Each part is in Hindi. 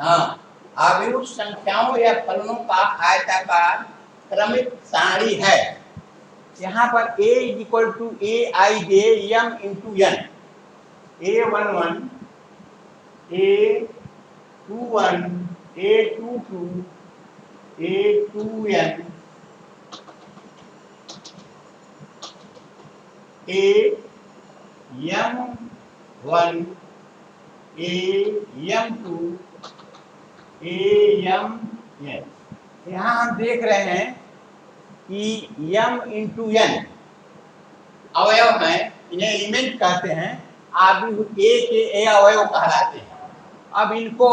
हाँ, आव्यूह संख्याओं या फलनों का आयताकार क्रमिक सारणी है। यहाँ पर a equal to a i j m into n, a11 a21 a22 a2n am1 am2 amn। यहाँ हम देख रहे हैं कि m इंटू n अवयव हैं, इन्हें एलिमेंट कहते हैं। आव्यूह A के A अवयव कहलाते हैं। अब इनको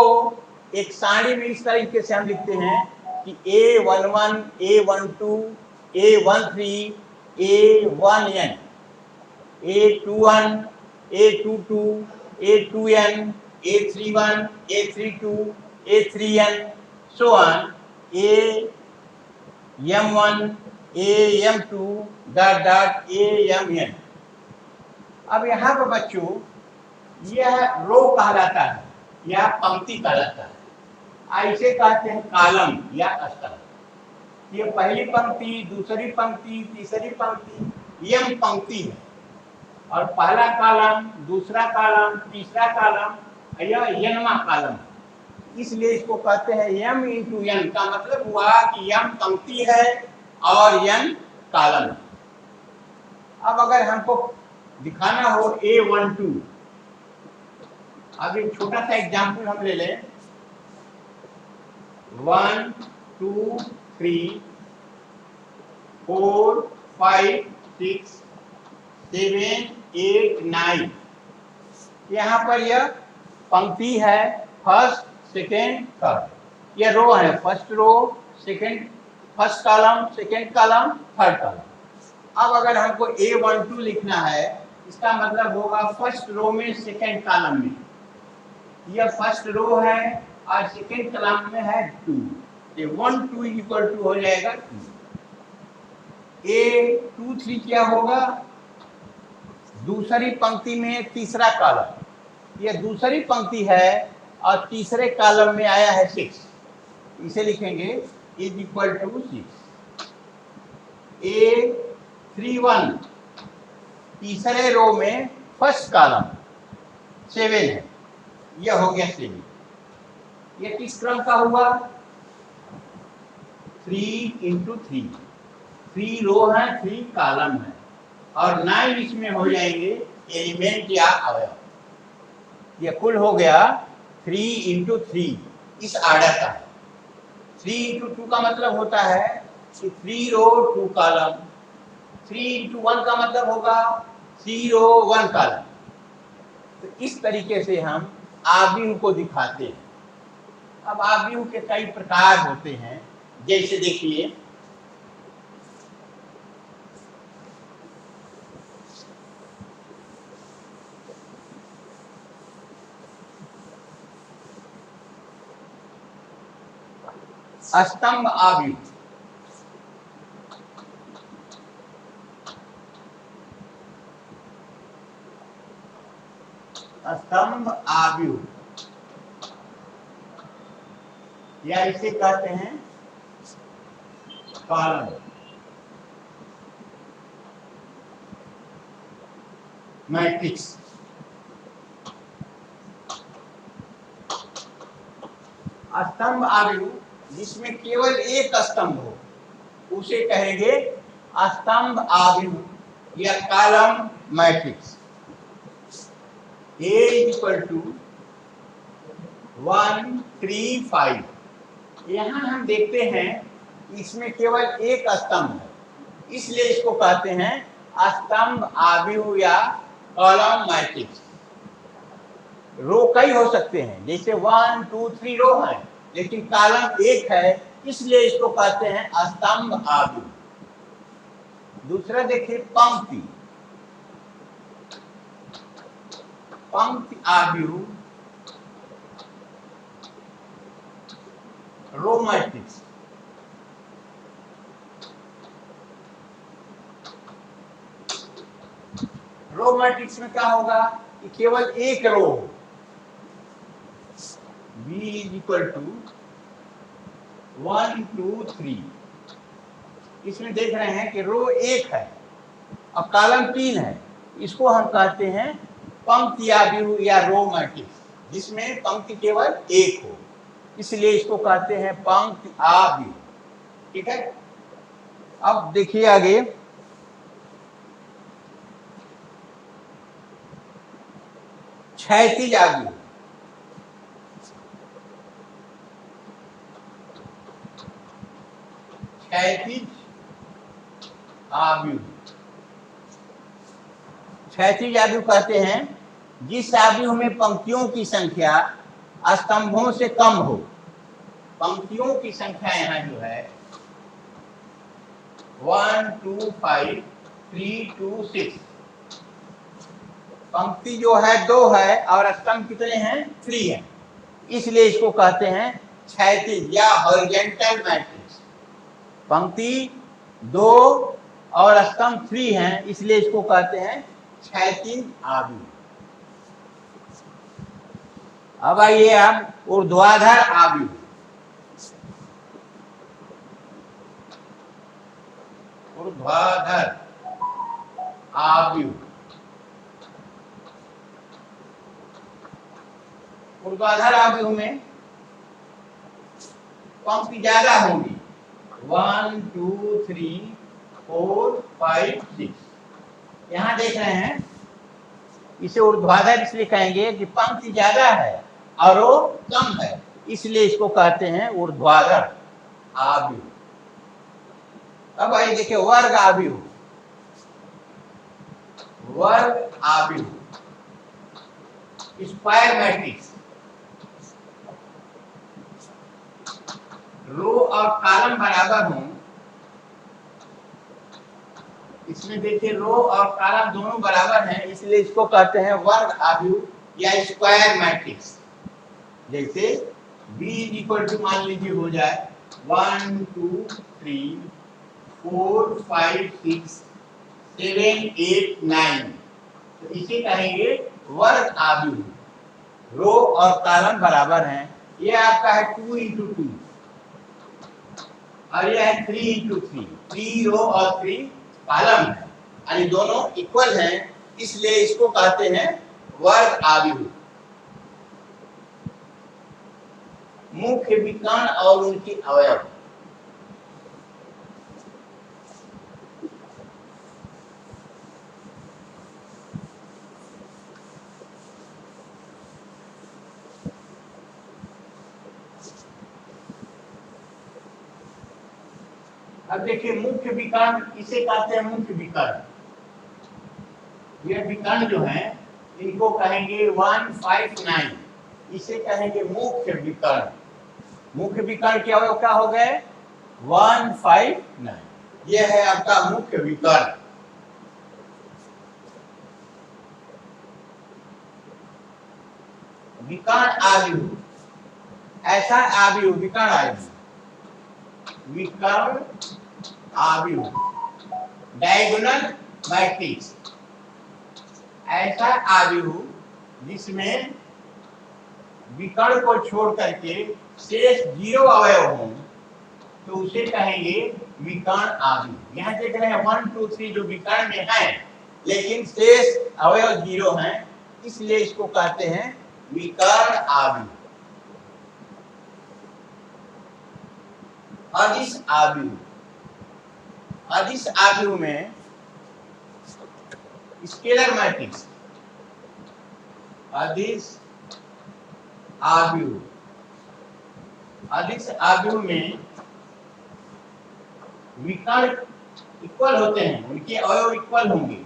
एक सारणी में इस तरीके से हम लिखते हैं कि A11 A12 A13 A1n A21 A22 A2n A31 A32 A3n so on am1 am2 dot amn। अब यहाँ पर बच्चों यह रो कहलाता है या पंक्ति कहलाता है, ऐसे कहते हैं कॉलम या स्तंभ। ये पहली पंक्ति, दूसरी पंक्ति, तीसरी पंक्ति, यम पंक्ति है। और पहला कॉलम, दूसरा कॉलम, तीसरा कॉलम, यह यनवा कॉलम। इसलिए इसको कहते हैं यम इंटू यन। का मतलब हुआ कि यम पंक्ति है और यन कॉलम। अब अगर हमको दिखाना हो A12, अब एक छोटा सा एग्जाम्पल हम ले लें। 1 2 3 4 5 6 7 8 9। यहाँ पर यह पंक्ति है, फर्स्ट सेकेंड थर्ड। यह रो है, first row second, first column second column third column. अब अगर हमको A12 लिखना है, इसका मतलब होगा फर्स्ट रो में सेकेंड कॉलम में। यह फर्स्ट रो है और सेकेंड कॉलम में है 2, ये 1 2 इक्वल टू हो जाएगा 2। A23 क्या होगा? दूसरी पंक्ति में तीसरा कॉलम, यह दूसरी पंक्ति है और तीसरे कॉलम में आया है 6, इसे लिखेंगे इज इक्वल टू 6। A31 तीसरे रो में फर्स्ट कॉलम 7 है, यह हो गया 7। यह किस क्रम का हुआ? 3 इंटू 3, 3 रो है 3 कॉलम है और 9 इसमें हो जाएंगे एलिमेंट या अवयव। यह कुल हो गया 3 इंटू 3 इस आर्डर का है। 3 इंटू 2 का मतलब होता है कि 3 रो 2 कॉलम। 3 इंटू 1 का मतलब होगा 3 रो 1 कॉलम। तो इस तरीके से हम आव्यूह को दिखाते हैं। अब आव्यूह के कई प्रकार होते हैं, जैसे देखिए स्तंभ आव्यूह। स्तंभ आव्यूह या इसे कहते हैं कॉलम। मैट्रिक्स। स्तंभ आव्यूह जिसमें केवल एक स्तंभ हो उसे कहेंगे स्तंभ आव्यूह या column matrix. A equal to 1 3 5। यहाँ हम देखते हैं इसमें केवल एक स्तंभ है, इसलिए इसको कहते हैं स्तंभ आव्यूह या कॉलम मैट्रिक्स। रो कई हो सकते हैं, जैसे 1 2 3 रो है, लेकिन कॉलम एक है, इसलिए इसको कहते हैं स्तंभ आव्यूह। दूसरा देखिए पंक्ति। पंक्ति आव्यूह रो मैट्रिक्स। रो मैट्रिक्स में क्या होगा कि केवल एक रो B इज इक्वल टू 1 2 3। इसमें देख रहे हैं कि रो 1 है और कॉलम 3 है। इसको हम कहते हैं पंक्ति आव्यूह या रो मैट्रिक्स, जिसमें पंक्ति केवल 1 हो, इसलिए इसको कहते हैं पंक्ति आव्यूह। ठीक है, अब देखिए आगे। क्षैतिज आव्यूह। क्षैतिज आव्यूह। क्षैतिज आव्यूह कहते हैं जिस आव्यूह में पंक्तियों की संख्या स्तंभों से कम हो। पंक्तियों की संख्या यहाँ जो है 1 2 5 3 2 6, पंक्ति जो है 2 है और स्तंभ कितने हैं 3 है, इसलिए इसको कहते हैं क्षैतिज या हॉरिजॉन्टल मैट्रिक्स। पंक्ति 2 और स्तंभ 3 हैं, इसलिए इसको कहते हैं क्षैतिज आव्यूह। अब आइए आप ऊर्ध्वाधर आव्यूह। ऊर्ध्वाधर आव्यूह। ऊर्ध्वाधर आव्यूह में पंक्ति ज्यादा होंगी 1 2 3 4 5 6। यहां देख रहे हैं, इसे ऊर्ध्वाधर इसलिए कहेंगे कि पंक्ति ज्यादा है और रो कम है, इसलिए इसको कहते हैं ऊर्ध्वाधर आव्यूह। अब आइए देखिए वर्ग आव्यूह। वर्ग आव्यूह, स्क्वायर मैट्रिक्स। रो और कॉलम बराबर हों, इसमें देखिए रो और कॉलम दोनों बराबर हैं, इसलिए इसको कहते हैं वर्ग आव्यूह या स्क्वायर मैट्रिक्स। जैसे B इक्वल टू मान लीजिए हो जाए 1 2 3 4 5 6 7 8 9, तो इसे कहेंगे वर्ग आव्यूह। रो और कॉलम बराबर हैं। ये आपका है 2 इंटू 2 और यह है 3 इंटू 3। 3 रो और 3 कॉलम है, यानी दोनों इक्वल हैं, इसलिए इसको कहते हैं वर्ग आव्यूह। मुख्य विकर्ण और उनकी अवयव। अब देखिए मुख्य विकर्ण, इसे कहते हैं मुख्य विकर्ण। ये विकर्ण जो है इनको कहेंगे 1 5 9, इसे कहेंगे मुख्य विकर्ण। मुख्य विकर्ण के अवयव क्या हो गए 1 5 9। यह है आपका मुख्य विकर्ण। विकर्ण आव्यूह, ऐसा आव्यूह विकर्ण आव्यूह। विकर्ण आव्यूह डायगोनल मैट्रिक्स, ऐसा आव्यूह जिसमें विकर्ण को छोड़ करके शेष 0 अवयव हों, तो उसे कहेंगे विकर्ण आव्यूह। यहाँ देख रहे हैं 1 2 3 जो विकर्ण में है, लेकिन शेष अवयव 0 हैं, इसलिए इसको कहते हैं विकर्ण आव्यूह। अदिश आव्यूह। अदिश आव्यूह में स्केलर मैट्रिक्स। अदिश आव्यूह। अदिश आव्यूह में विकर्ण इक्वल होते हैं, उनके अवयव इक्वल होंगे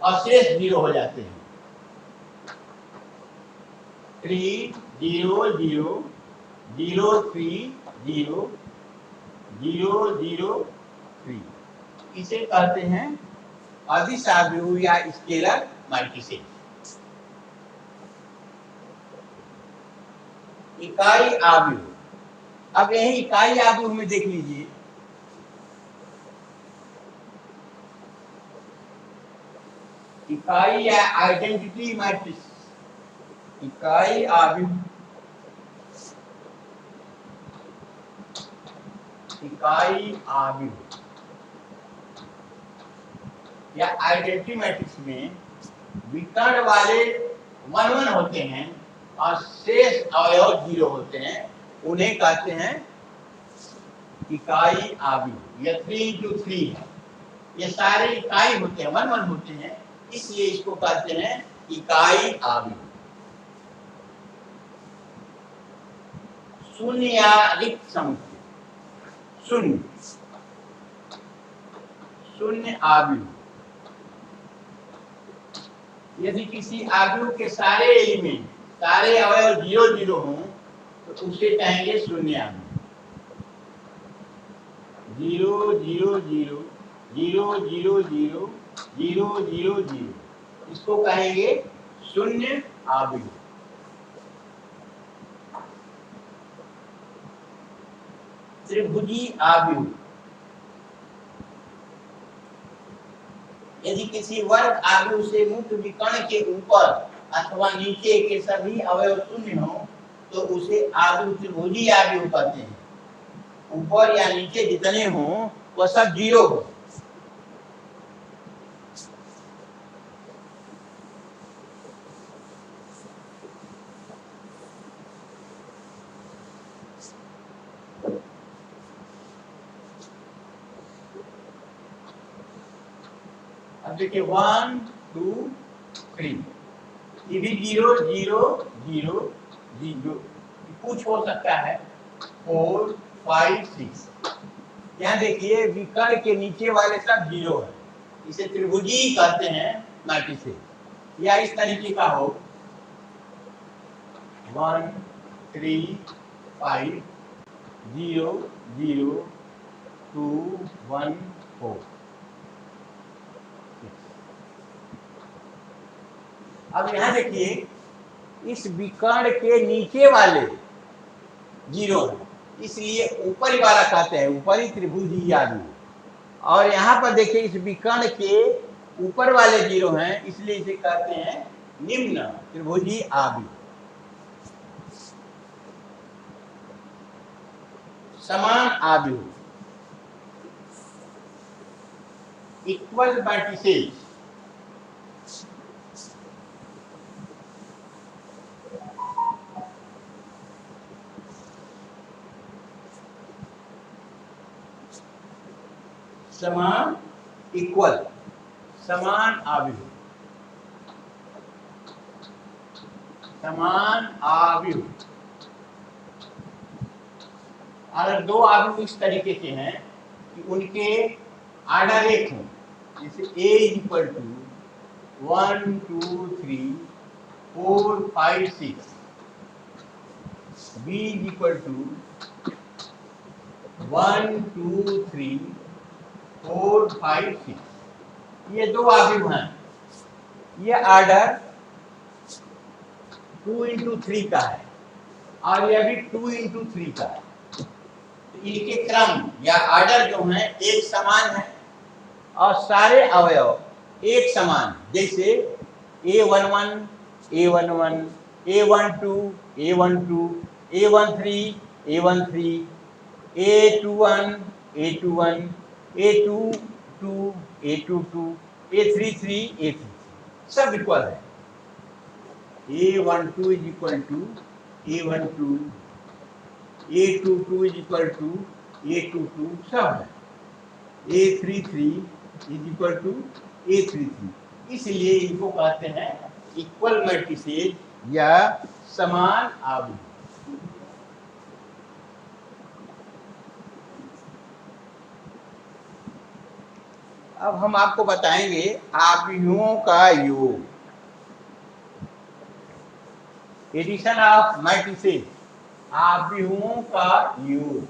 और शेष 0 हो जाते हैं। 3 0 0 0 3 0 0 0 3, इसे कहते हैं अदिश आव्यूह या स्केलर मैट्रिसेस। इकाई आव्यूह। अब यही इकाई आव्यूह में देख लीजिए, इकाई या आइडेंटिटी मैट्रिक्स। इकाई आव्यूह इकाई आव्यूह या आइडेंटिटी मैट्रिक्स में विकर्ण वाले 1 1 होते हैं और शेष अवयव 0 होते हैं, उन्हें कहते हैं इकाई आव्यूह। यह 3x3 है, ये सारे इकाई होते हैं, 1 1 होते हैं, इसलिए इसको कहते हैं इकाई आव्यूह। शून्य या रिक्त समुच्चय, शून्य आव्यूह। यदि किसी आव्यूह के सारे एलिमेंट, सारे अवयव 0 0 हों तो उसे कहेंगे शून्य आव्यूह। 0 0 0 0 0 0 0 0 0, इसको कहेंगे शून्य आव्यूह। त्रिभुजी आव्यूह, यदि किसी वर्ग आव्यूह से मुक्त विकर्ण के ऊपर अथवा नीचे के सभी अवयव शून्य हो तो उसे आव्यूह त्रिभुजी आव्यूह कहते हैं। ऊपर या नीचे जितने हो वह सब 0 हो। अब देखिए 1 2 3, ये भी 0 0 0 0, कुछ हो सकता है 4 5 6। यहाँ देखिए विकर्ण के नीचे वाले सब 0 है, इसे त्रिभुजी कहते हैं मैट्रिसेस। या इस तरीके का हो 1 3 5 0 0 2 1 4। अब यहाँ देखिए इस विकर्ण के नीचे वाले 0 है, इसलिए ऊपरी वाला कहते हैं ऊपरी त्रिभुजी आव्यूह। और यहाँ पर देखिए इस विकर्ण के ऊपर वाले 0 हैं, इसलिए इसे कहते हैं निम्न त्रिभुजी आव्यूह। समान आव्यूह, इक्वल मैट्रिसेस। समान इक्वल, समान आव्यूह, समान आव्यूह। अगर दो आव्यूह इस तरीके के हैं कि उनके आर्डर एक हो, जैसे A equal to 1 2 3 4 5 6, B equal to 1 2 3 4 5 6, ये दो आव्यूह हैं। ये आर्डर 2 into 3 का है और यह भी 2 into 3 का है। तो इनके क्रम या आर्डर जो हैं एक समान है और सारे अवयव एक समान, जैसे A11 A11 A12 A12 A13 A13 A21 A21 A22 A22 A33 A33, सब इक्वल है। A12 is equal to A12, A22 is equal to A22, सब है। A33 is equal to A33, इसलिए इनको कहते हैं इक्वल मैट्रिसेस या समान आव्यूह। अब हम आपको बताएंगे आव्यूहों का योग, एडिशन ऑफ मैट्रिसेस, आव्यूहों का योग।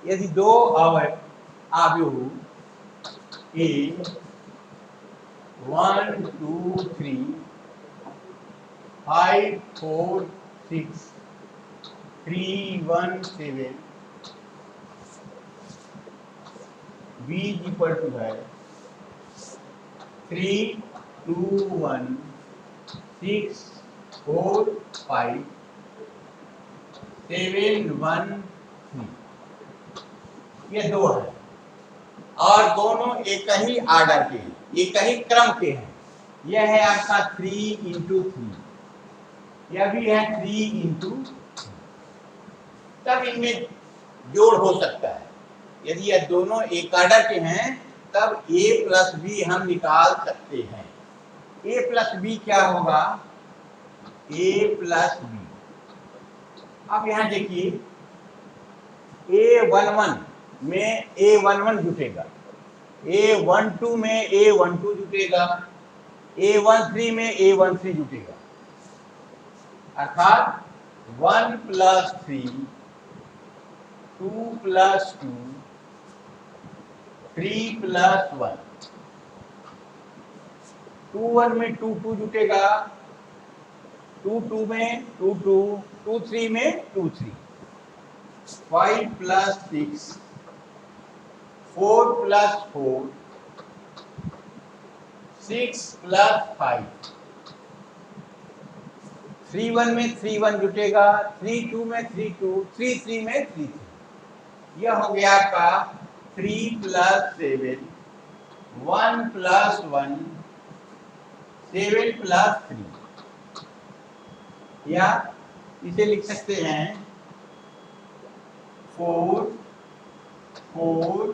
यदि दो आव्यूह A 1 2 3 5 4 6 3 1 7 b इक्वल टू है 3 2 1 6 4 5 7 1 3, ये दो है और दोनों एक ही आर्डर के हैं, एक ही क्रम के हैं। यह है आपका 3 इंटू 3, यह भी है 3 इंटू, तब इनमें जोड़ हो सकता है। यदि यह दोनों एक आर्डर के हैं तब a प्लस बी हम निकाल सकते हैं। a प्लस बी क्या होगा? a प्लस बी, अब यहां देखिए A11 में A11 जुटेगा, A12 में A12 जुटेगा, A13 में A13 जुटेगा, अर्थात 1 प्लस 3 2 प्लस 2 3 प्लस 1, 2 1 में 2 2 जुटेगा, 2 2 में 2 2, 2 3 में 2 3, 5 प्लस 6 4 प्लस 4 6 प्लस 5, 3 1 में 3 1 जुटेगा, 3 2 में 3 2, 3 3 में 3 3, यह हो गया आपका 3 प्लस 7 1 प्लस 1 7 प्लस 3, या इसे लिख सकते हैं 4 4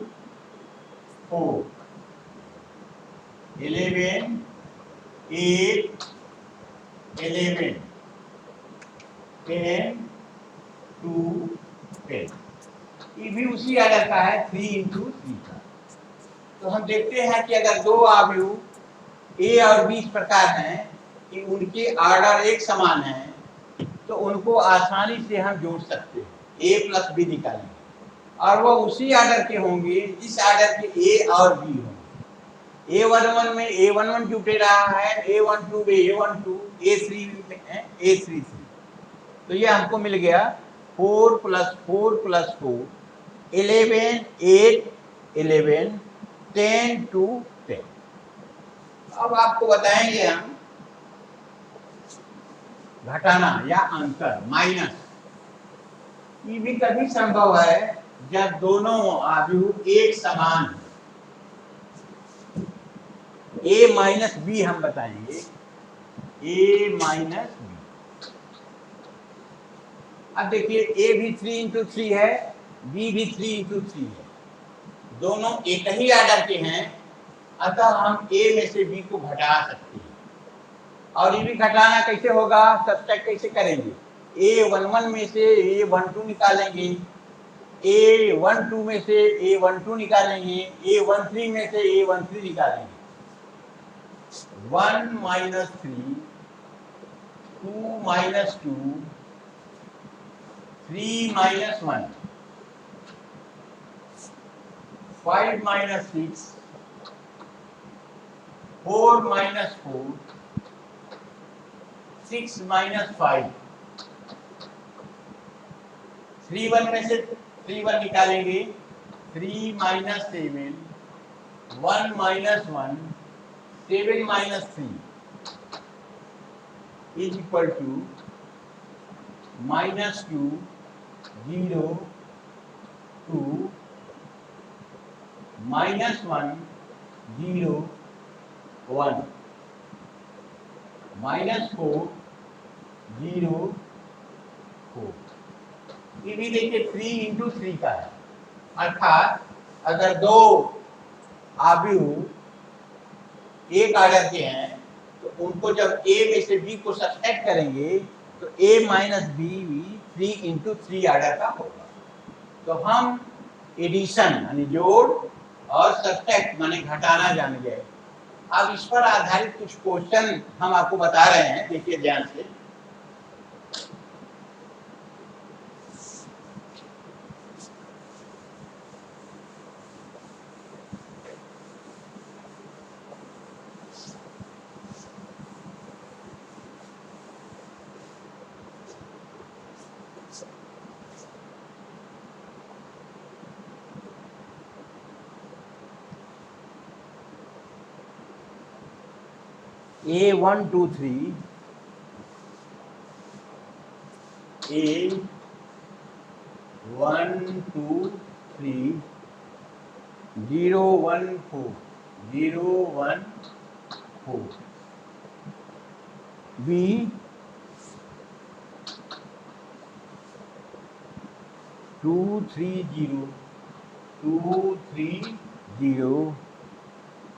4 11 8 11 10 2 10, ये भी उसी आर्डर का है 3 इंटू 3 का। तो हम देखते हैं कि अगर दो आव्यूह ए और बी इस प्रकार हैं कि उनके आर्डर एक समान है तो उनको आसानी से हम जोड़ सकते हैं, a प्लस बी निकालेंगे और वह उसी आर्डर के होंगे जिस आर्डर के a और b होंगे। A11 में A11 जुटे रहा है, A12 में A12, A3 में A33, तो ये हमको मिल गया 4 प्लस 4 प्लस 4 11 8 11 10 2 10। अब आपको बताएंगे हम घटाना या अंतर माइनस, ये भी तभी संभव है जब दोनों आव्यूह एक समान हो। a माइनस बी हम बताएंगे, a माइनस बी। अब देखिए a भी 3 इंटू 3 है, b भी 3 इंटू 3 है, दोनों एक ही आर्डर के हैं, अतः हम a में से b को घटा सकते हैं। और ये भी घटाना कैसे होगा, सब्ट्रैक्ट कैसे करेंगे? A11 में से A12 निकालेंगे, A12 में से A12 निकालेंगे, A13 में से A13 निकालेंगे। 1 minus 3 2 minus 2 3 minus 1 5 minus 6 4 minus 4 6 minus 5, 3 1 में से 3 1 निकालेंगे, 3 minus 7 1 minus 1 7 minus 3 is equal to minus 2 0 2 minus 1 0 1 minus 4 0 4। ये भी देखिए 3 इंटू 3 का है, अर्थात अगर दो आव्यूह एक आर्डर के हैं तो उनको जब a में से b को सब्ट्रैक्ट करेंगे तो a माइनस बी भी 3 इंटू 3 आर्डर का होगा। तो हम एडिशन यानी जोड़ और सब्ट्रैक्ट माने घटाना जान गए। अब इस पर आधारित कुछ क्वेश्चन हम आपको बता रहे हैं, देखिए ध्यान से। A1 2 3 A1 2 3 0 1 4 0 1 4 B 2 3 0 2 3 0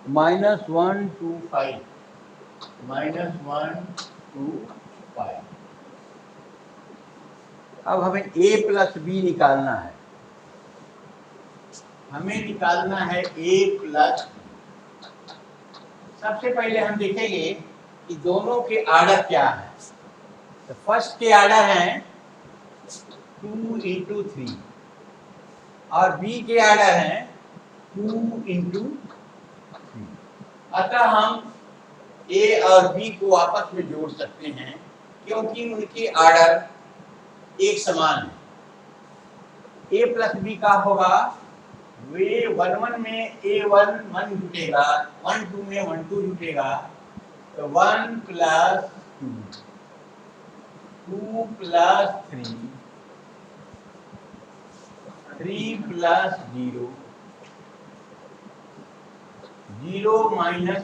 minus 1 2 5 minus 1 2 5। अब हमें a प्लस बी निकालना है। हमें निकालना है a प्लस। सबसे पहले हम देखेंगे कि दोनों के आर्डर क्या है। तो फर्स्ट के आर्डर हैं 2 इंटू 3 और बी के आर्डर हैं 2 इंटू 3। अतः हम ए और बी को आपस में जोड़ सकते हैं क्योंकि उनके आर्डर एक समान है। ए प्लस बी का होगा वे 1 1 में A1 1 जुटेगा, 1 2 में 1 2 जुटेगा, तो 1 plus 2 plus 3 plus 0 0 minus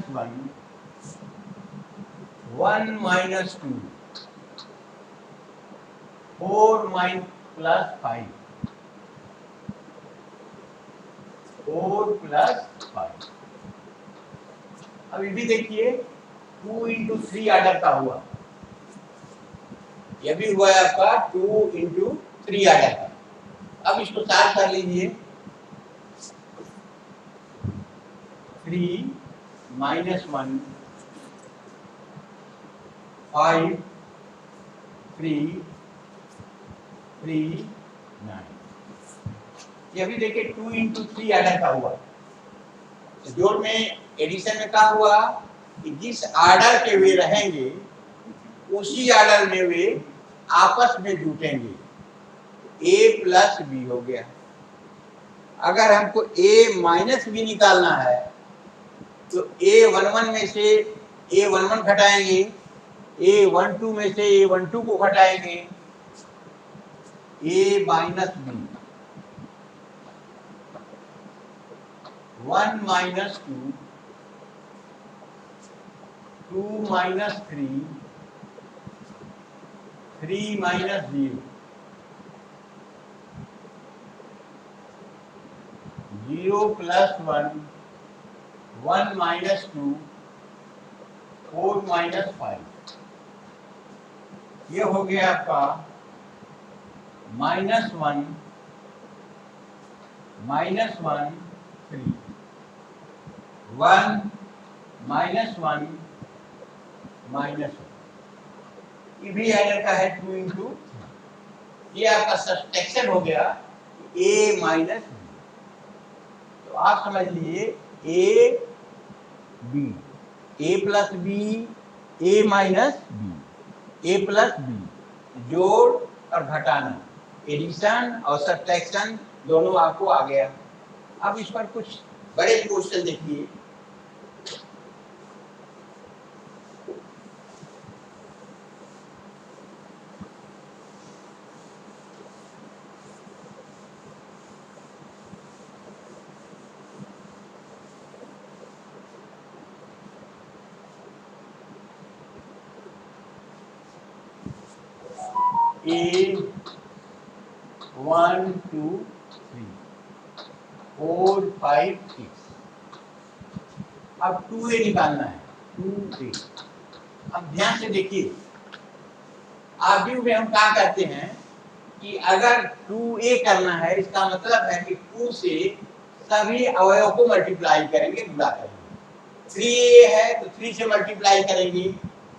1 minus 2 4 plus 5 4 plus 5। अब ये भी देखिए 2 इंटू 3 आर्डर का हुआ, यह भी हुआ है आपका 2 इंटू 3 आर्डर का। अब इसको साथ कर लीजिए 3 माइनस 1 5 3 3 9। ये भी देखिए 2 इंटू 3 आर्डर का हुआ। जोड़ में एडिशन में क्या हुआ कि जिस आर्डर के वे रहेंगे उसी आर्डर में वे आपस में जुटेंगे। a प्लस बी हो गया। अगर हमको a माइनस बी निकालना है तो A11 में से A11 घटाएंगे, A12 में से A12 को घटाएंगे, A minus B 1 minus 2 2 minus 3 3 minus 0 0 plus 1 1 minus 2 4 minus 5। ये हो गया आपका -1 -1 3 1 -1 -1। ये भी आर्डर का है 2 इंटू। ये आपका सब्सट्रैक्शन हो गया a माइनस बी। तो आप समझ लीजिए a b a plus B a minus B a plus B जोड़ और घटाना, एडिशन और सब्ट्रैक्शन दोनों आपको आ गया। अब इस पर कुछ बड़े क्वेश्चन देखिए। A 1 2 3 4 5 6। अब 2a निकालना है 2a। अब ध्यान से देखिए आगे में हम क्या करते हैं कि अगर 2a करना है इसका मतलब है कि 2 से सभी अवयव को मल्टीप्लाई करेंगे, गुणा करेंगे। 3a है तो 3 से मल्टीप्लाई करेंगे,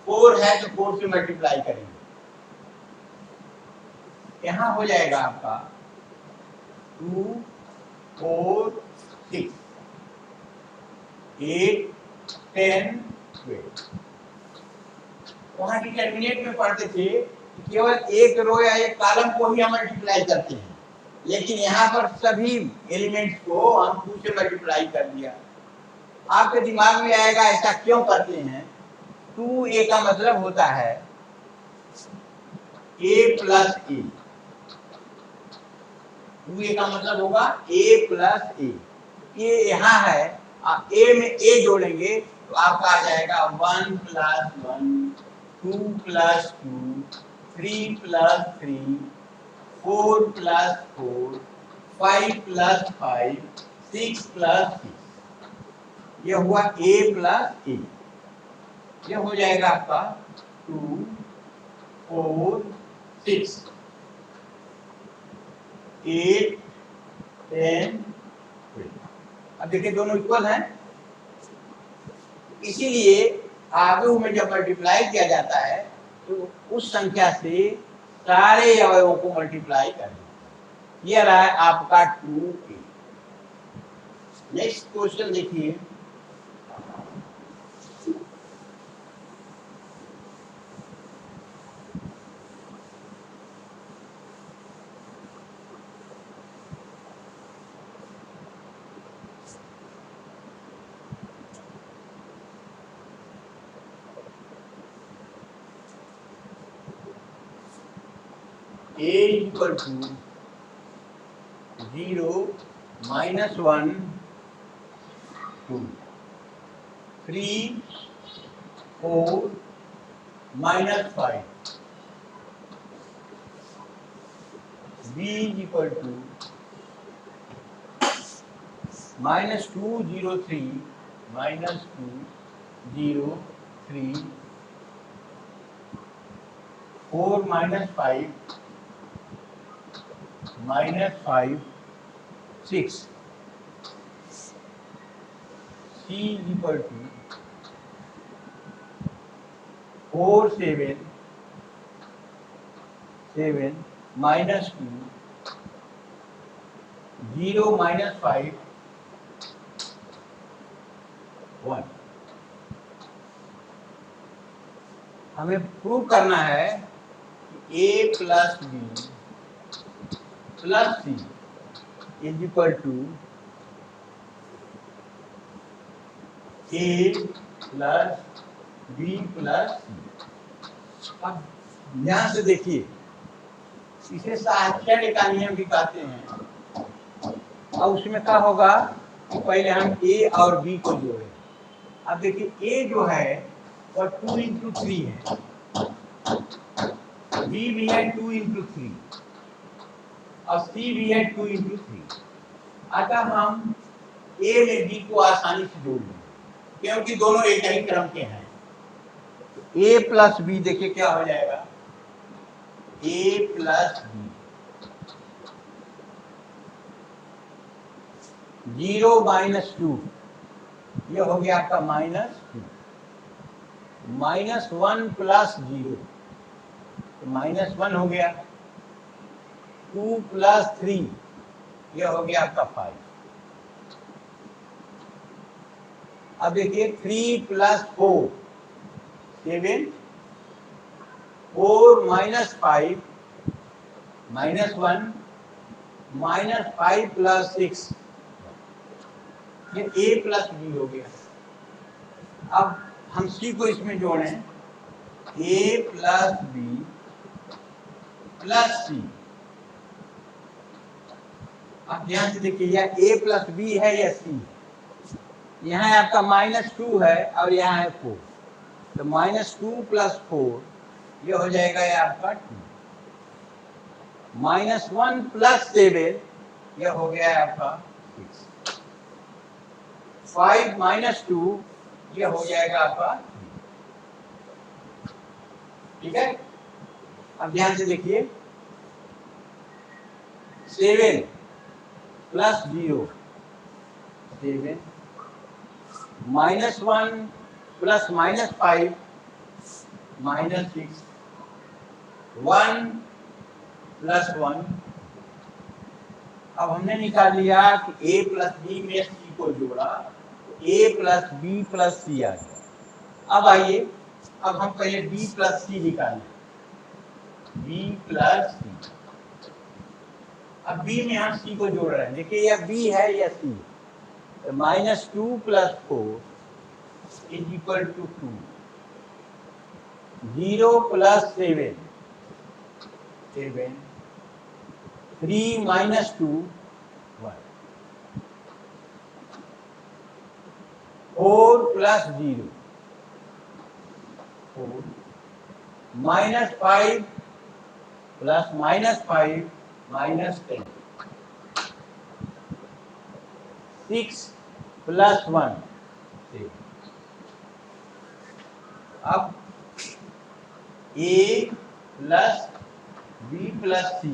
4 है तो 4 से मल्टीप्लाई करेंगे। यहाँ हो जाएगा आपका 2 4 6 8 10 12। वहां डिटर्मिनेंट में पढ़ते थे कि केवल एक रो या एक कॉलम को ही हम मल्टीप्लाई करते हैं, लेकिन यहाँ पर सभी एलिमेंट्स को हम 2 से मल्टीप्लाई कर दिया। आपके दिमाग में आएगा ऐसा क्यों करते हैं। 2a का मतलब होता है a प्लस ए। 2a का मतलब होगा a प्लस ए। ये यहाँ है, a में a जोड़ेंगे तो आपका आ जाएगा 1 plus 1, 2 plus 2, 3 plus 3, 4 plus 4, 5 plus 5, 6 plus 6। ये हुआ a प्लस ए। ये हो जाएगा आपका 2, 4, 6, 8, 10, 12। अब देखिए दोनों इक्वल हैं, इसीलिए आगे में जब मल्टीप्लाई किया जाता है तो उस संख्या से सारे अवयवों को मल्टीप्लाई कर दें। ये रहा है आपका 2a। नेक्स्ट क्वेश्चन देखिए, a equal to 0, -1, 2, 3, 4, -5, b is equal to -2, 0, 3, -2, 0, 3, 4, -5, -5, 6, c is equal to 4, 7, 7, -2, 0, -5, 1। हमें प्रूव करना है कि a plus b plus c is equal to a plus b plus c। अब ध्यान से देखिए, इसे साहचर्य का नियम भी कहते हैं। और उसमें क्या होगा कि पहले हम a और b को जोड़े। अब देखिए a जो है वह 2 इंटू 3 है, b भी है 2 इंटू 3 और c भी है 2 इंटू 3। अतः हम a में b को आसानी से जोड़ लेंगे क्योंकि दोनों एक ही क्रम के हैं। a प्लस बी देखिए क्या हो जाएगा, a प्लस बी, 0 -2, ये हो गया आपका -2, -1 प्लस 0 तो -1 हो गया, 2 प्लस 3 ये हो गया आपका 5। अब देखिए 3 प्लस 4 7, 4 -5 -1 -5 प्लस 6, ये a प्लस बी हो गया। अब हम c को इसमें जोड़ें, a प्लस बी प्लस सी। अब ध्यान से देखिए, यह a प्लस बी है या c। यहाँ आपका -2 है और यहाँ है 4, तो -2 प्लस 4 ये हो जाएगा ये आपका 2, -1 प्लस 7 ये हो गया है आपका 6, 5 -2 ये हो जाएगा आपका 3। ठीक है, अब ध्यान से देखिए, 7 प्लस 0 7, -1 प्लस -5 -6, 1 प्लस 1। अब हमने निकाल लिया कि a प्लस बी में c को जोड़ा तो a प्लस बी प्लस सी आ गया। अब आइए, अब हम पहले b प्लस सी निकालें, b प्लस सी। अब b में हम c को जोड़ रहे हैं, देखिए यह b है या c, तो -2 plus 4 is equal to 2, 0 plus 7, 3 minus 2, 1, 4 plus 0, 4, minus 5 plus minus 5, minus 10, 6 plus 1, 6। अब a plus b plus c।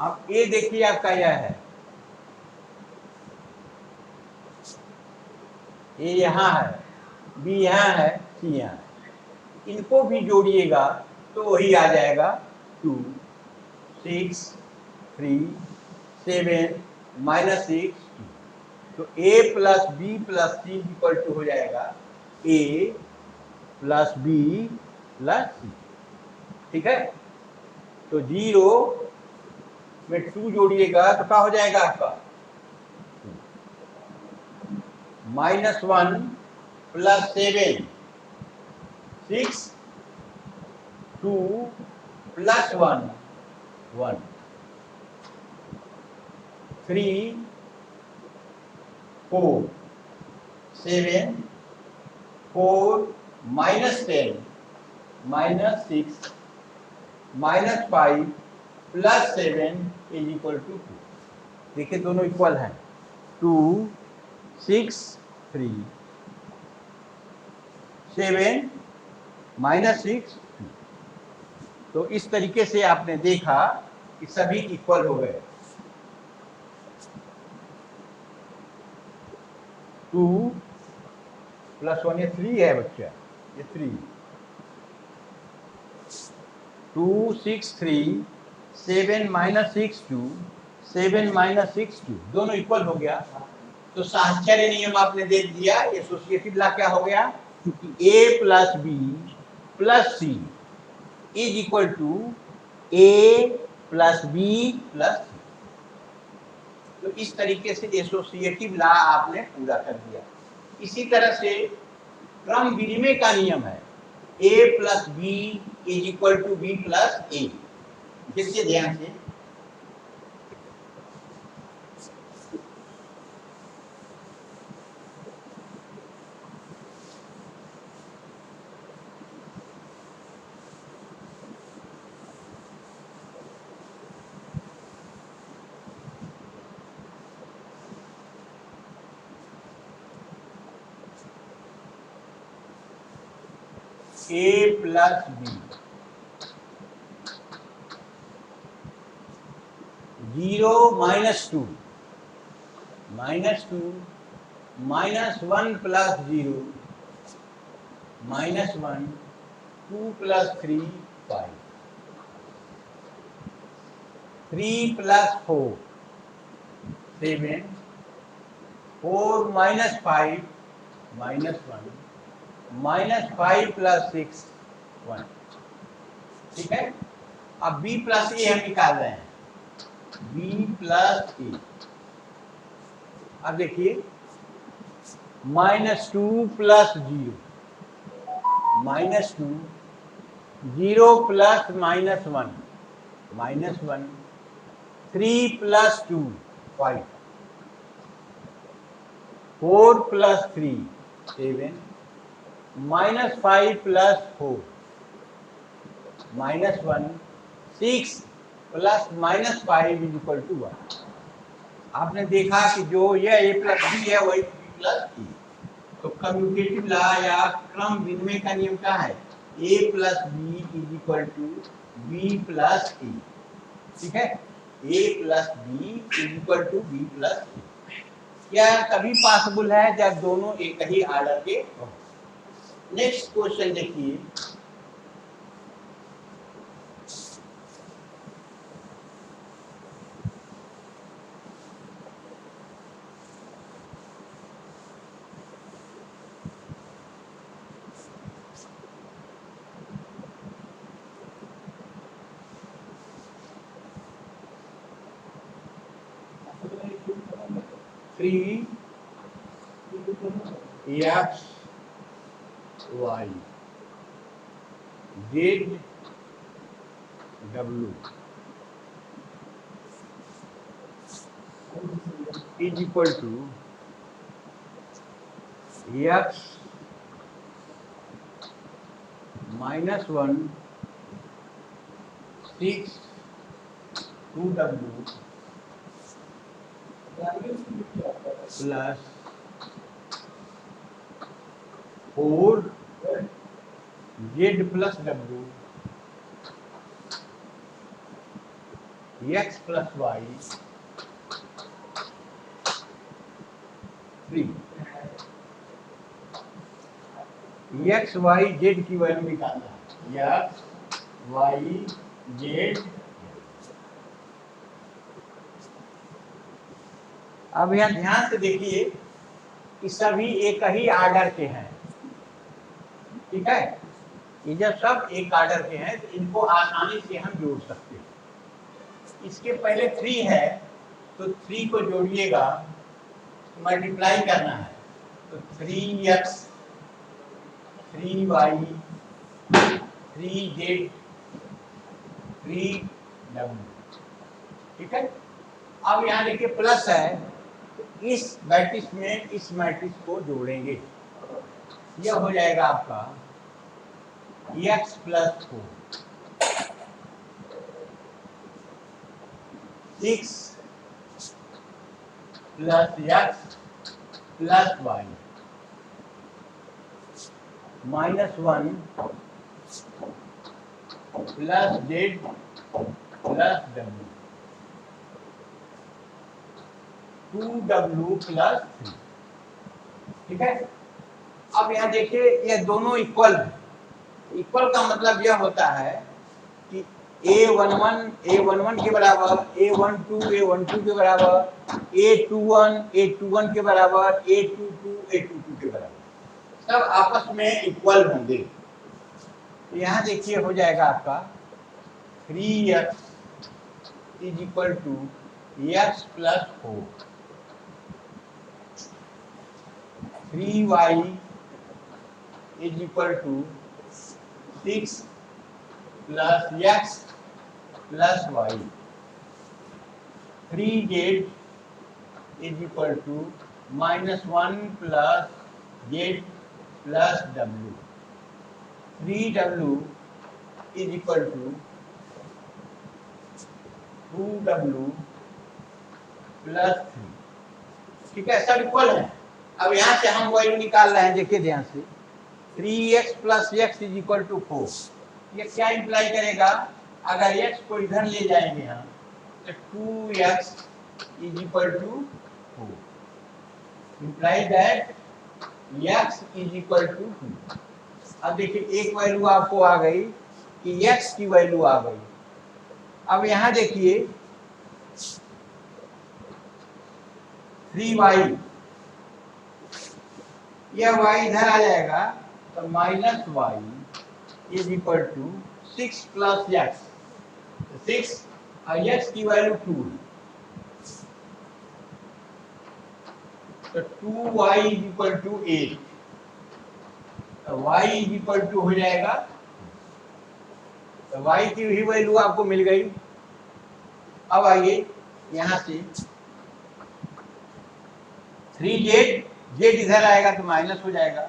अब a देखिए आपका यह है, a यहाँ है, b यहाँ है, c यहाँ है। इनको भी जोड़िएगा तो वही आ जाएगा 2, 6, 3, 7, माइनस 6, 2। तो a plus B plus C equal to हो जाएगा a plus B plus C. ठीक है, तो 0 में 2 जोड़िएगा तो क्या हो जाएगा आपका, minus 1 plus 7, 6, 2 plus 1, 1, 3, 4, 7, 4, minus 10, minus 6, minus 5 plus 7 is equal to 2। देखिए दोनों इक्वल हैं, 2, 6, 3, 7, माइनस 6, 2। तो इस तरीके से आपने देखा कि सभी इक्वल हो गए। 2 प्लस 1, ये 3 है बच्चा, ये 3, 2, 6, 3, 7 माइनस 6, 2, 7 माइनस 6, 2, दोनों इक्वल हो गया। तो साहचर्य नियम आपने दे दिया, एसोसिएटिव लॉ क्या हो गया, a plus B plus C is equal to a plus B plus C. तो इस तरीके से एसोसिएटिव लॉ आपने पूरा कर दिया। इसी तरह से क्रम विनिमय का नियम है, a plus B is equal to B plus A. देखिए ध्यान से, a plus B, 0 minus 2, minus 2, minus 1 plus 0, minus 1, 2 plus 3, 5, 3 plus 4, 7, 4 minus 5, minus 1, minus 5 plus 6, 1। ठीक है, अब b प्लस ए हम निकाल रहे हैं, b प्लस ए। अब देखिए, minus 2 plus 0, minus 2, 0 plus minus 1, minus 1, 3 plus 2, 5, 4 plus 3, 7, minus 5 plus 4, minus 1, 6 plus minus 5 is equal to 1। आपने देखा कि जो यह a प्लस बी है वही b प्लस ए। तो कम्यूटेटिव लॉ या क्रम विनिमय का नियम क्या है, a plus B is equal to B plus A. ठीक है, a plus B is equal to B plus A. क्या तभी पॉसिबल है जब दोनों एक ही ऑर्डर के हो। नेक्स्ट क्वेश्चन देखिए, three X Y Z W is equal to X -1 6 2w plus 4 Z plus W X plus Y 3 X Y Z की वैल्यू निकालना है। X Y Z. अब यहाँ ध्यान से देखिए कि सभी एक ही आर्डर के हैं, ठीक है। ये जब सब एक आर्डर के हैं तो इनको आसानी से हम जोड़ सकते हैं। इसके पहले 3 है तो 3 को जोड़िएगा, मल्टीप्लाई करना है तो 3x 3y 3z 3w, ठीक है। अब यहाँ देखिए प्लस है तो इस मैट्रिक्स में इस मैट्रिक्स को जोड़ेंगे, यह हो जाएगा आपका x plus 4 6 plus x plus y -1 plus z plus w 2w plus 3, ठीक है। अब यहाँ देखिए ये दोनों इक्वल है। इक्वल का मतलब यह होता है कि a11 के बराबर, a12 के बराबर, a21 के बराबर, a22 के बराबर, सब आपस में इक्वल होंगे। तो यहाँ देखिए हो जाएगा आपका 3x is equal to x plus 4, 3y is equal to 6 plus x plus y, 3z is equal to -1 plus z plus w, 3w is equal to 2w plus 3, ठीक है। सब इक्वल है। अब यहाँ से हम वैल्यू निकाल रहे हैं, देखिए ध्यान से 3x plus x is equal to 4। ये क्या इंप्लाई करेगा, अगर x को इधर ले जाएंगे हम तो 2x is equal to 4, implies that x is equal to 2। अब देखिए एक वैल्यू आपको आ गई कि x की वैल्यू आ गई। अब यहाँ देखिए 3y, यह y इधर आ जाएगा तो -y is equal to 6 plus x, 6 और x की वैल्यू 2, तो 2y इज इक्वल टू 8, तो y इज इक्वल टू हो जाएगा, तो y की भी वैल्यू आपको मिल गई। अब आइए यहाँ से 3z, z इधर आएगा तो माइनस हो जाएगा,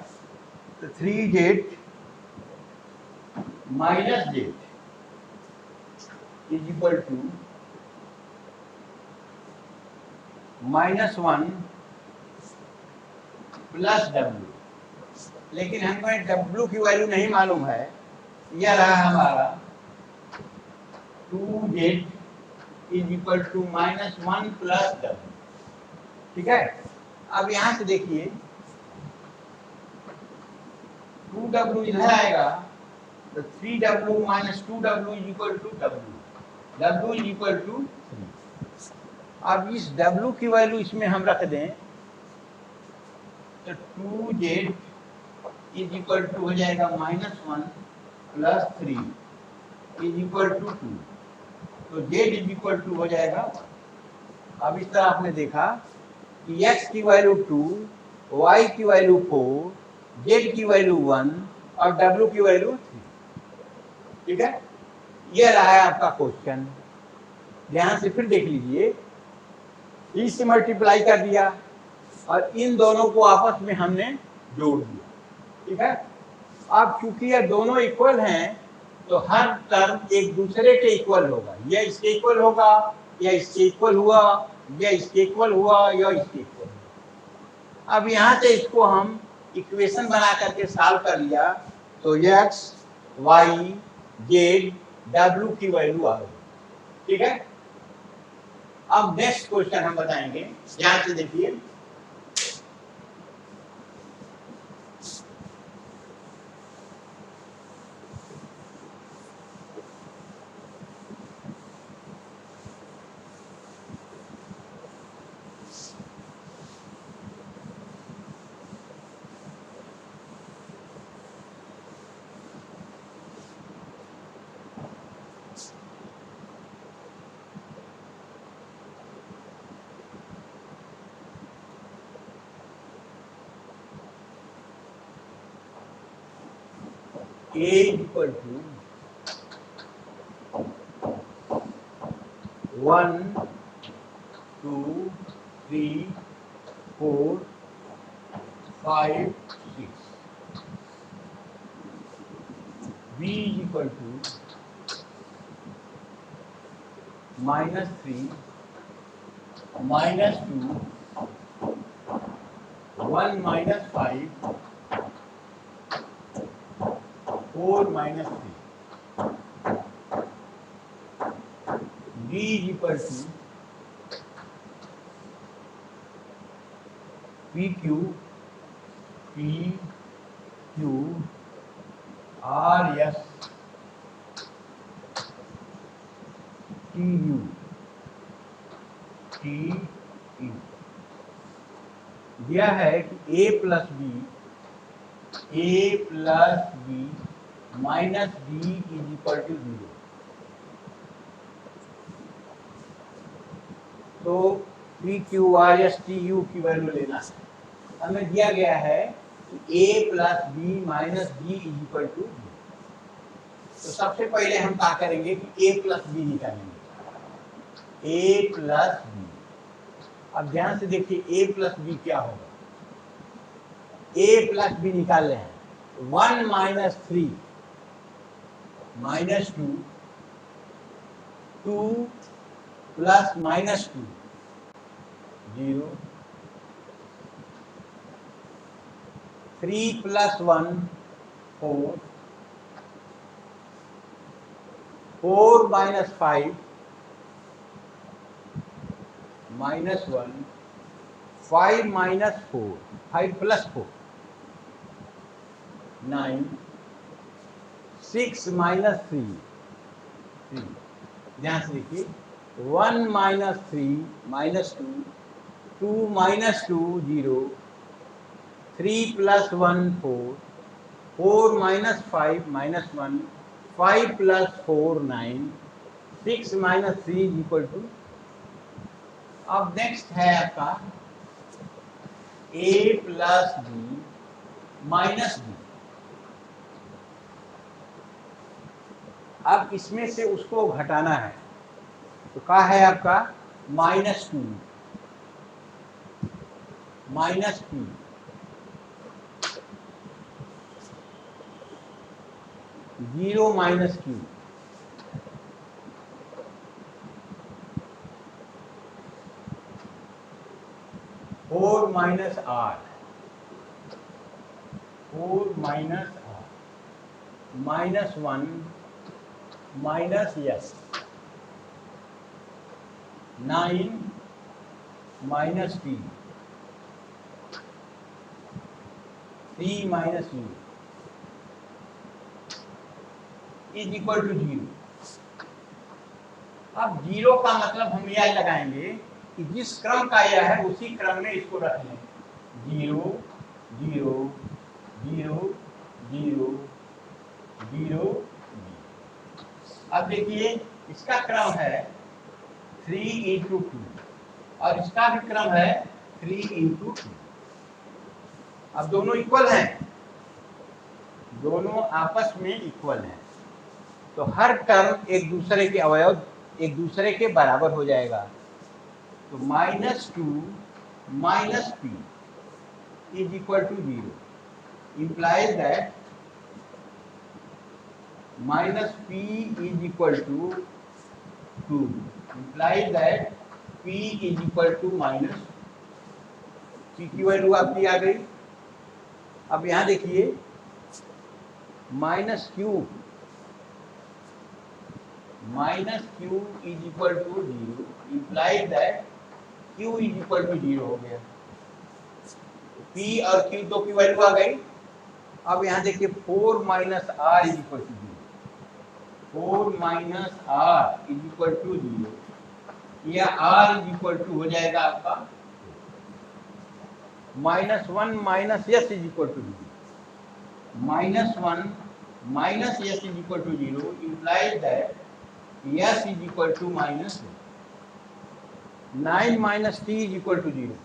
तो 3z minus z is equal to -1 plus w, लेकिन हमको w की वैल्यू नहीं मालूम है। यह रहा हमारा 2z is equal to -1 plus w, ठीक है। अब यहां से देखिए 2w इधर आएगा तो 3w minus 2w is equal to w is equal to 3। अब इस w की वैल्यू इसमें हम रख दें तो 2z इज इक्वल टू हो जाएगा -1 प्लस 3 इज इक्वल टू 2, तो z इज इक्वल टू हो जाएगा। अब इस तरह आपने देखा कि x की वैल्यू 2, y की वैल्यू 4, z की वैल्यू 1 और W की वैल्यू 3। ठीक है, ये रहा है आपका क्वेश्चन। ध्यान से फिर देख लीजिए, इससे मल्टीप्लाई कर दिया और इन दोनों को आपस में हमने जोड़ दिया। ठीक है, अब चूंकि ये दोनों इक्वल हैं तो हर टर्म एक दूसरे के इक्वल होगा। यह इसके इक्वल होगा, या इसके इक्वल हुआ, या इसके इक्वल हुआ, या इसके इक्वल हुआ। अब यहाँ से इसको हम इक्वेशन बना करके सॉल्व कर लिया तो x, y, z, w की वैल्यू आ गई। ठीक है, अब नेक्स्ट क्वेश्चन हम बताएंगे, ध्यान से देखिए। A equal to 1, 2, 3, 4, 5, 6. B is equal to -3, -2, 1 - 5, 4 - 3. D is equal to PQ, PQ, RS, TU, TE। यह है कि A plus B minus B is equal to 0। तो PQRSTU की वैल्यू लेना है। हमें दिया गया है कि A plus B minus B is equal to 0। तो सबसे पहले हम क्या करेंगे कि A प्लस B निकालेंगे। A प्लस B, अब ध्यान से देखिए A प्लस B क्या होगा। A प्लस B निकाल रहे हैं, 1 - 3 -2, 2 प्लस -2 0, 3 प्लस 1 4, 4 - 5 -1, 5 - 4, 5 प्लस 4 9, 6 - 3 3। ध्यान से देखिए, 1 - 3 -2, 2 - 2 0, 3 प्लस 1 4, 4 - 5 -1, 5 प्लस 4 9, 6 - 3 इक्वल टू। अब नेक्स्ट है आपका A plus B minus B। अब इसमें से उसको घटाना है तो क्या है आपका -2 minus P, zero minus Q, four minus R, 4 minus R, -1 minus S, 9 minus T, 3 minus U is equal to 0। अब 0 का मतलब हम यह लगाएंगे कि जिस क्रम का यह है उसी क्रम में इसको रख लें। 0 0 0 0 0। अब देखिए इसका क्रम है 3 × 2 और इसका भी क्रम है 3 × 2। अब दोनों इक्वल हैं, दोनों आपस में इक्वल हैं, तो हर टर्म एक दूसरे के अवयव एक दूसरे के बराबर हो जाएगा। तो -2 minus p is equal to 0, implies that -p is equal to 2, implies that p is equal to -, p की वैल्यू आपकी आ गई। अब यहाँ देखिए -q is equal to 0, implies that q is equal to 0 हो गया। p और q दो की वैल्यू आ गई। अब यहाँ देखिए 4 minus r is equal to 0, 4 minus r is equal to 0, या r इज इक्वल टू हो जाएगा आपका -1 minus s is equal to 0, -1 minus s is equal to 0, implies that s is equal to -1, 9 minus t is equal to 0,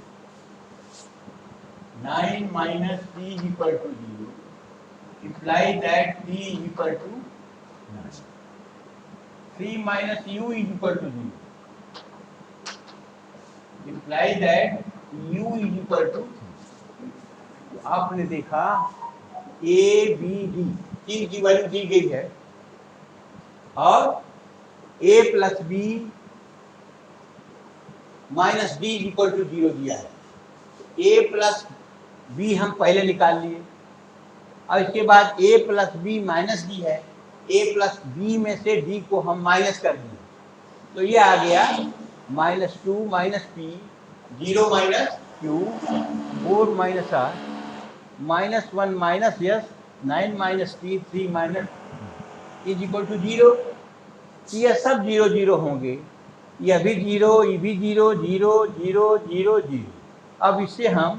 9 minus t is equal to 0, implies that t is equal to 9. 3 minus u is equal to 0, implies that u is equal to 3. तो आपने देखा a b d तीन की वैल्यू दी गई है और a plus b minus d is equal to 0 दिया है। a प्लस b हम पहले निकाल लिए और इसके बाद a plus B minus D है, a प्लस बी में से d को हम माइनस कर दिए, तो ये आ गया -2 minus p, 0 minus q, 4 minus r, -1 minus s, 9 minus t, 3 minus is equal to 0। ये सब 0 0 होंगे, यह भी 0, ये भी 0 0 0 0 0। अब इससे हम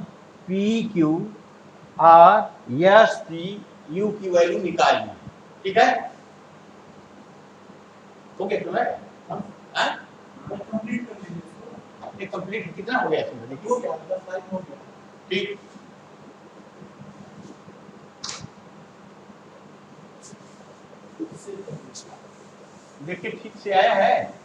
p q r s t u की वैल्यू निकाल ली, ठीक है? ओके तो है कंप्लीट कितना हो गया इसमें देखिए, ठीक। देखिए ठीक से आया है।